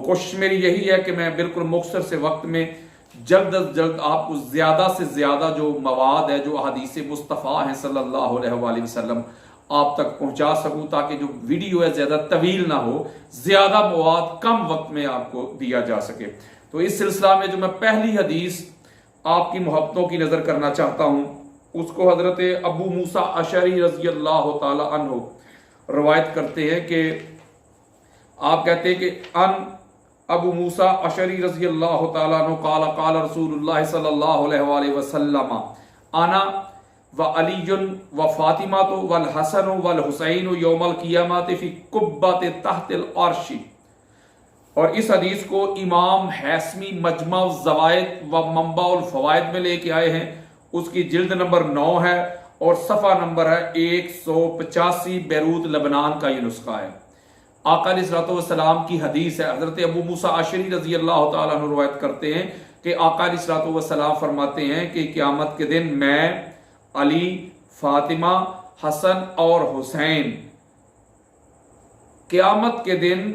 کوشش میری یہی ہے کہ میں بالکل مختصر سے وقت میں جلد از جلد آپ کو زیادہ سے زیادہ جو مواد ہے، جو احادیث مصطفیٰ ہیں صلی اللہ علیہ وآلہ وسلم، آپ تک پہنچا سکوں، تاکہ جو ویڈیو ہے زیادہ طویل نہ ہو، زیادہ مواد کم وقت میں آپ کو دیا جا سکے۔ تو اس سلسلہ میں جو میں پہلی حدیث آپ کی محبتوں کی نظر کرنا چاہتا ہوں، اس کو حضرت ابو موسیٰ اشعری رضی اللہ تعالی عنہ روایت کرتے ہیں کہ آپ کہتے ہیں کہ ان ابو موسیٰ اشعری رضی اللہ تعالیٰ عنہ قال قال رسول اللہ صلی اللہ علیہ وآلہ وسلم انا وعلی وفاطمہ والحسن والحسین یوم القیامت فی قبۃ تحت العرش۔ اور اس حدیث کو امام حیثمی مجمع الزوائد و منبع الفوائد میں لے کے آئے ہیں، اس کی جلد نمبر 9 ہے اور صفحہ نمبر ہے 185، بیروت لبنان کا یہ نسخہ ہے۔ آقا علیہ الصلوۃ والسلام کی حدیث ہے، حضرت ابو موسیٰ اشعری رضی اللہ تعالیٰ عنہ روایت کرتے ہیں کہ آقا علیہ الصلوۃ والسلام فرماتے ہیں کہ قیامت کے دن میں، علی، فاطمہ، حسن اور حسین قیامت کے دن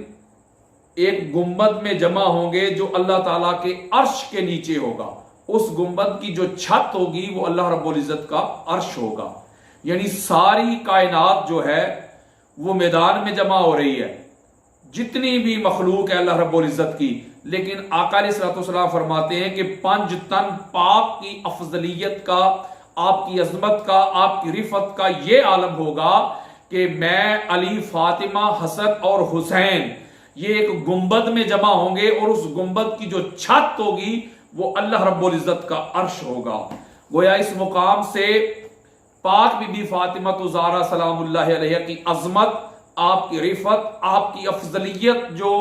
ایک گنبد میں جمع ہوں گے جو اللہ تعالیٰ کے عرش کے نیچے ہوگا۔ اس گنبد کی جو چھت ہوگی وہ اللہ رب العزت کا عرش ہوگا، یعنی ساری کائنات جو ہے وہ میدان میں جمع ہو رہی ہے، جتنی بھی مخلوق ہے اللہ رب العزت کی، لیکن آقا علیہ الصلوۃ والسلام فرماتے ہیں کہ 5 تن پاک کی افضلیت کا، آپ کی عظمت کا، آپ کی رفعت کا یہ عالم ہوگا کہ میں، علی، فاطمہ، حسن اور حسین یہ ایک گنبد میں جمع ہوں گے، اور اس گنبد کی جو چھت ہوگی وہ اللہ رب العزت کا عرش ہوگا۔ گویا اس مقام سے پاک بی بی فاطمہ الزہرا سلام اللہ علیہ کی عظمت، آپ کی رفعت، آپ کی افضلیت جو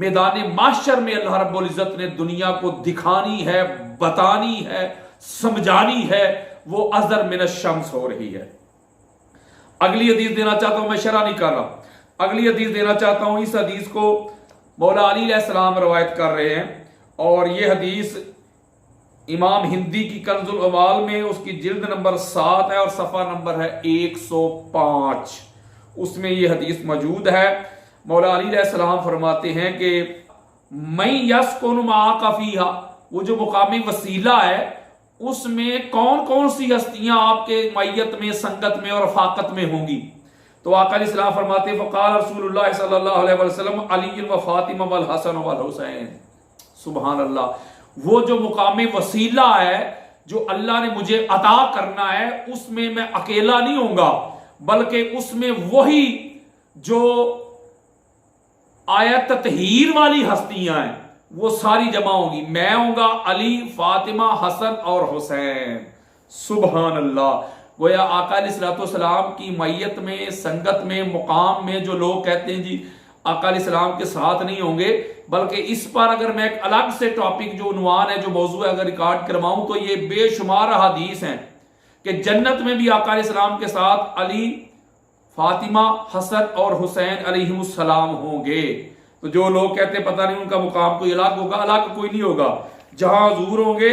میدان محشر میں اللہ رب العزت نے دنیا کو دکھانی ہے، بتانی ہے، سمجھانی ہے، وہ ازر من الشمس ہو رہی ہے۔ اگلی حدیث دینا چاہتا ہوں، میں شرح نہیں کر رہا، اگلی حدیث دینا چاہتا ہوں۔ اس حدیث کو مولا علی علیہ السلام روایت کر رہے ہیں، اور یہ حدیث امام ہندی کی کنز العمال میں اس کی جلد نمبر 7 ہے اور صفحہ نمبر ہے 105، اس میں یہ حدیث موجود ہے۔ مولا علی علیہ السلام فرماتے ہیں کہ میں یسکن معک فیہا، وہ جو مقامی وسیلہ ہے اس میں کون کون سی ہستیاں آپ کے معیت میں، سنگت میں اور رفاقت میں ہوں گی؟ تو آقا علیہ السلام فرماتے ہیں فقال رسول اللہ صلی اللہ علیہ وسلم علی و فاطمہ والحسن والحسین۔ سبحان اللہ، وہ جو مقام وسیلہ ہے جو اللہ نے مجھے عطا کرنا ہے، اس میں میں اکیلا نہیں ہوں گا، بلکہ اس میں وہی جو آیت تطہیر والی ہستیاں ہیں وہ ساری جمع ہوں گی۔ میں ہوں گا، علی، فاطمہ، حسن اور حسین۔ سبحان اللہ، گویا آقا علیہ الصلوۃ والسلام کی معیت میں، سنگت میں، مقام میں جو لوگ کہتے ہیں جی آقا علیہ السلام کے ساتھ نہیں ہوں گے، بلکہ اس پر اگر میں ایک الگ سے ٹاپک جو عنوان ہے، جو موضوع ہے، اگر ریکارڈ کرواؤں تو یہ بے شمار حدیث ہیں کہ جنت میں بھی آقا علیہ السلام کے ساتھ علی، فاطمہ، حسن اور حسین علیہ السلام ہوں گے۔ تو جو لوگ کہتے ہیں پتہ نہیں ان کا مقام کوئی الگ ہوگا، الگ کوئی نہیں ہوگا، جہاں حضور ہوں گے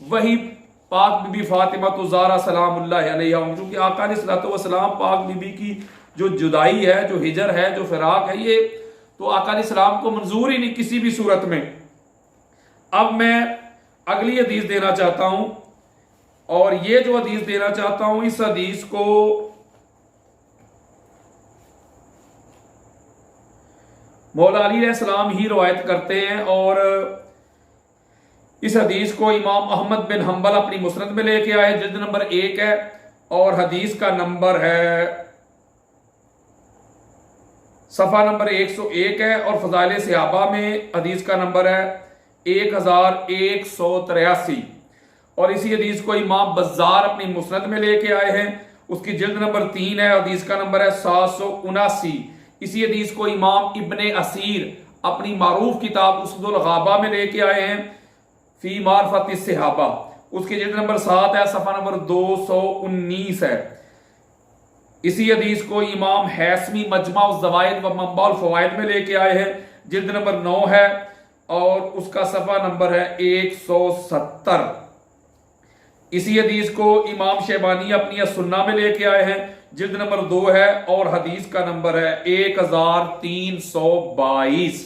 وہی پاک بی بی فاطمہ الزہرا سلام اللہ علیہ ہوں، کیونکہ آقا علیہ الصلوۃ والسلام پاک بی بی کی جو جدائی ہے، جو ہجر ہے، جو فراق ہے، یہ تو آقا علیہ السلام کو منظور ہی نہیں کسی بھی صورت میں۔ اب میں اگلی حدیث دینا چاہتا ہوں، اور یہ جو حدیث دینا چاہتا ہوں، اس حدیث کو مولا علی علیہ السلام ہی روایت کرتے ہیں، اور اس حدیث کو امام احمد بن حنبل اپنی مسند میں لے کے آئے، جلد نمبر 1 ہے اور حدیث کا نمبر ہے، صفحہ نمبر 101 ہے، اور فضائل صحابہ میں حدیث کا نمبر ہے 1183، اور اسی حدیث کو امام بزار اپنی مسند میں لے کے آئے ہیں، اس کی جلد نمبر 3 ہے، حدیث کا نمبر ہے 779۔ اسی حدیث کو امام ابن اسیر اپنی معروف کتاب اسد الغابہ میں لے کے آئے ہیں، فی معرفت الصحابہ، اس کی جلد نمبر 7 ہے، صفحہ نمبر 219 ہے۔ اسی حدیث کو امام حیثمی مجمع الزوائد و منبع الفوائد میں لے کے آئے ہیں، جلد نمبر 9 ہے اور اس کا صفحہ نمبر ہے 170۔ اسی حدیث کو امام شیبانی اپنی السنہ میں لے کے آئے ہیں، جلد نمبر 2 ہے اور حدیث کا نمبر ہے 1322۔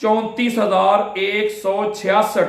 34,166।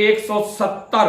170।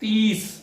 30।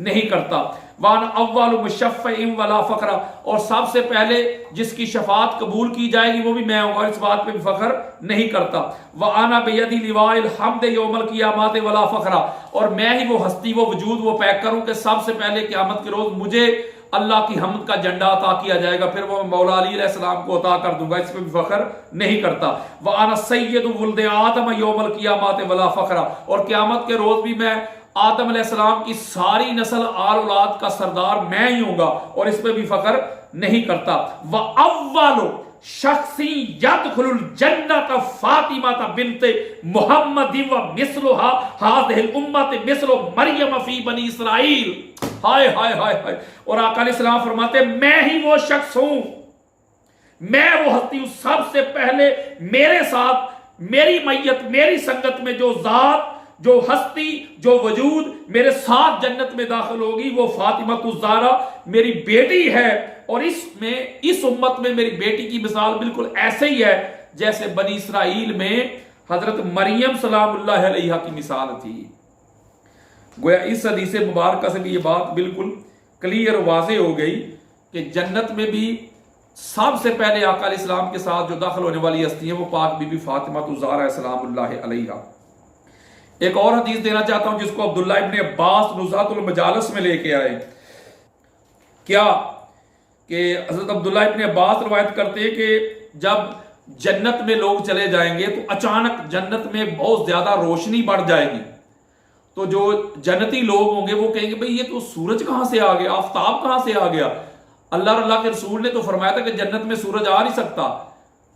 نہیں کرتا۔ وان اول مشفع ولا فخر، اور سب سے پہلے جس کی شفاعت قبول کی جائے گی وہ بھی میں ہوں گا، اس بات پہ بھی فخر نہیں کرتا۔ وانا بیدی لواء الحمد یوم القیامت ولا فخر، اور میں ہی وہ ہستی، وہ وجود، وہ پیک کروں کہ سب سے پہلے قیامت کے روز مجھے اللہ کی حمد کا جھنڈا عطا کیا جائے گا، پھر وہ مولا علی علیہ السلام کو عطا کر دوں گا، اس پہ بھی فخر نہیں کرتا۔ وانا سید ولد آدم یوم القیامت ولا فخر، اور قیامت کے روز بھی میں آدم علیہ السلام کی ساری نسل آل اولاد کا سردار میں ہی ہوں گا، اور اس پہ بھی فخر نہیں کرتا۔ وَأَوَّلُ شخص يدخل الجنت فاطمہ بنت محمد ومثلها هذه الامت مثل مریم فی بنی اسرائیل۔ ہائے ہائے ہائے ہائے، اور آقا علیہ السلام فرماتے ہیں میں ہی وہ شخص ہوں، میں وہ ہستی ہوں، سب سے پہلے میرے ساتھ، میری میت، میری سنگت میں جو ذات، جو ہستی، جو وجود میرے ساتھ جنت میں داخل ہوگی وہ فاطمہ الزہرا میری بیٹی ہے، اور اس امت میں میری بیٹی کی مثال بالکل ایسے ہی ہے جیسے بنی اسرائیل میں حضرت مریم سلام اللہ علیہا کی مثال تھی۔ گویا اس حدیث مبارکہ سے بھی یہ بات بالکل کلیئر واضح ہو گئی کہ جنت میں بھی سب سے پہلے آقا علیہ السلام کے ساتھ جو داخل ہونے والی ہستی ہیں وہ پاک بی بی فاطمہ الزہرا سلام اللہ علیہا۔ ایک اور حدیث دینا چاہتا ہوں جس کو عبداللہ ابن عباس نزہۃ المجالس میں لے کے آئے، کیا کہ حضرت عبداللہ ابن عباس روایت کرتے ہیں کہ جب جنت میں لوگ چلے جائیں گے تو اچانک جنت میں بہت زیادہ روشنی بڑھ جائے گی، تو جو جنتی لوگ ہوں گے وہ کہیں گے بھئی یہ تو سورج کہاں سے آ گیا، آفتاب کہاں سے آ گیا، اللہ کے رسول نے تو فرمایا تھا کہ جنت میں سورج آ نہیں سکتا،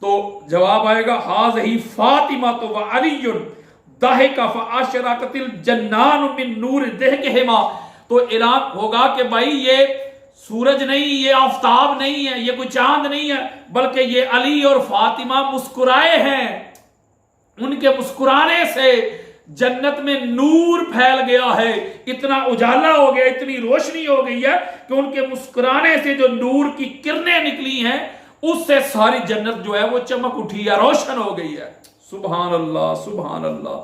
تو جواب آئے گا ہاذہی فاطمہ و علی ضحک فاشرقت الجنان من نور ضحکہما، تو اعلان ہوگا کہ بھائی یہ سورج نہیں، یہ آفتاب نہیں ہے، یہ کوئی چاند نہیں ہے، بلکہ یہ علی اور فاطمہ مسکرائے ہیں، ان کے مسکرانے سے جنت میں نور پھیل گیا ہے، اتنا اجالا ہو گیا، اتنی روشنی ہو گئی ہے کہ ان کے مسکرانے سے جو نور کی کرنیں نکلی ہیں اس سے ساری جنت جو ہے وہ چمک اٹھی ہے، روشن ہو گئی ہے۔ سبحان اللہ سبحان اللہ،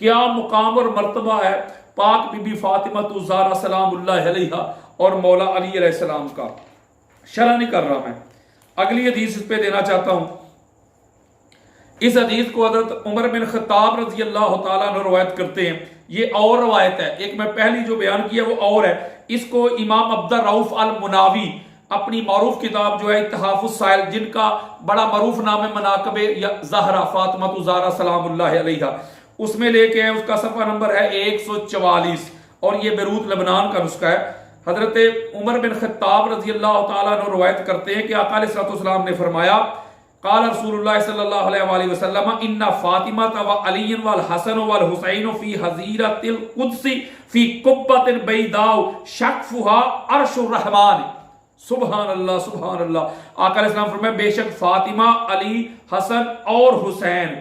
کیا مقام اور مرتبہ ہے پاک بی بی فاطمہ الزہرا سلام اللہ علیہا اور مولا علی علیہ السلام کا۔ شرح نہیں کر رہا میں، اگلی حدیث اس پہ دینا چاہتا ہوں۔ اس حدیث کو حضرت عمر بن خطاب رضی اللہ تعالیٰ عنہ روایت کرتے ہیں، یہ اور روایت ہے، ایک میں پہلی جو بیان کیا وہ اور ہے، اس کو امام عبد الرؤف المناوی اپنی معروف کتاب جو ہے اتحاف السائل، جن کا بڑا معروف نام ہے مناقب زہرا فاطمہ الزہرا سلام اللہ علیہا، اس میں لے کے ہیں، اس کا صفحہ نمبر ہے 144، اور یہ بیروت لبنان کا نسخہ ہے۔ حضرت عمر بن خطاب رضی اللہ تعالیٰ عنہ روایت کرتے ہیں کہ آقا علیہ السلام نے فرمایا قال رسول اللہ صلی اللہ علیہ وآلہ وسلم ان فاطمہ و علی والحسن والحسین فی حظیرۃ القدس فی قبۃ بیضاء شقفها عرش الرحمن۔ سبحان اللہ سبحان اللہ، آقا علیہ السلام فرمایا بے شک فاطمہ، علی، حسن اور حسین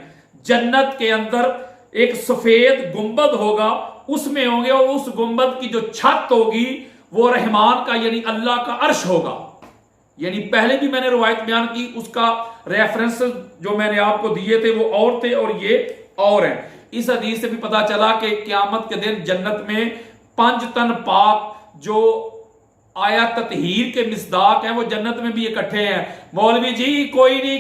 جنت کے اندر ایک سفید گنبد ہوگا، اس میں ہوں گے، اور اس گنبد کی جو چھت ہوگی وہ رحمان کا یعنی اللہ کا عرش ہوگا۔ یعنی پہلے بھی میں نے روایت بیان کی، اس کا ریفرنس جو میں نے آپ کو دیے تھے وہ اور تھے اور یہ اور ہیں۔ اس حدیث سے بھی پتا چلا کہ قیامت کے دن جنت میں 5 تن پاک جو آیا تطہیر کے مصداق ہیں وہ جنت میں بھی اکٹھے ہیں۔ مولوی جی کوئی نہیں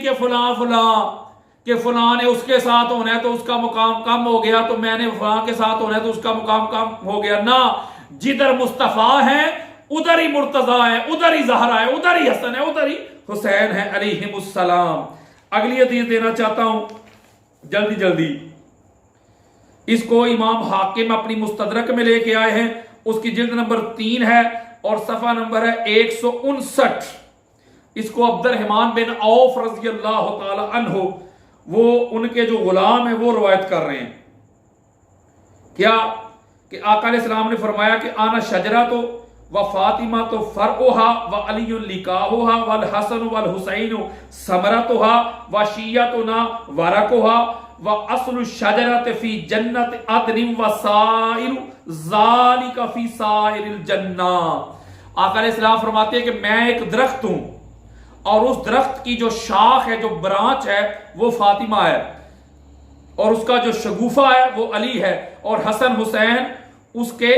کہ فلاں نے اس کے ساتھ ہونا ہے تو اس کا مقام کم ہو گیا، تو میں نے فلاں کے ساتھ ہونا ہے تو اس کا مقام کم ہو گیا، نہ، جدھر مصطفیٰ ہیں ادھر ہی مرتضیٰ ہے، ادھر ہی زہرا ہے، ادھر ہی حسن ہے، ادھر ہی حسین ہے علیہم السلام۔ اگلی حدیث دینا چاہتا ہوں جلدی جلدی، اس کو امام حاکم اپنی مستدرک میں لے کے آئے ہیں، اس کی جلد نمبر 3 ہے اور صفحہ نمبر ہے 159۔ اس کو عبد الرحمن بن عوف رضی اللہ تعالی عنہ، وہ ان کے جو غلام ہیں وہ روایت کر رہے ہیں، کیا کہ آقا علیہ السلام نے فرمایا کہ آنا شجرہ تو و فاطمہ تو فرعها و علی لقاؤها والحسن والحسین ثمرتها و شیعتنا ورقها و اصل الشجرة فی جنت عدن و سائر ذالک فی سائر الجنہ۔ آقا علیہ السلام فرماتے ہیں کہ میں ایک درخت ہوں، اور اس درخت کی جو شاخ ہے، جو برانچ ہے وہ فاطمہ ہے، اور اس کا جو شگوفہ ہے وہ علی ہے، اور حسن حسین اس کے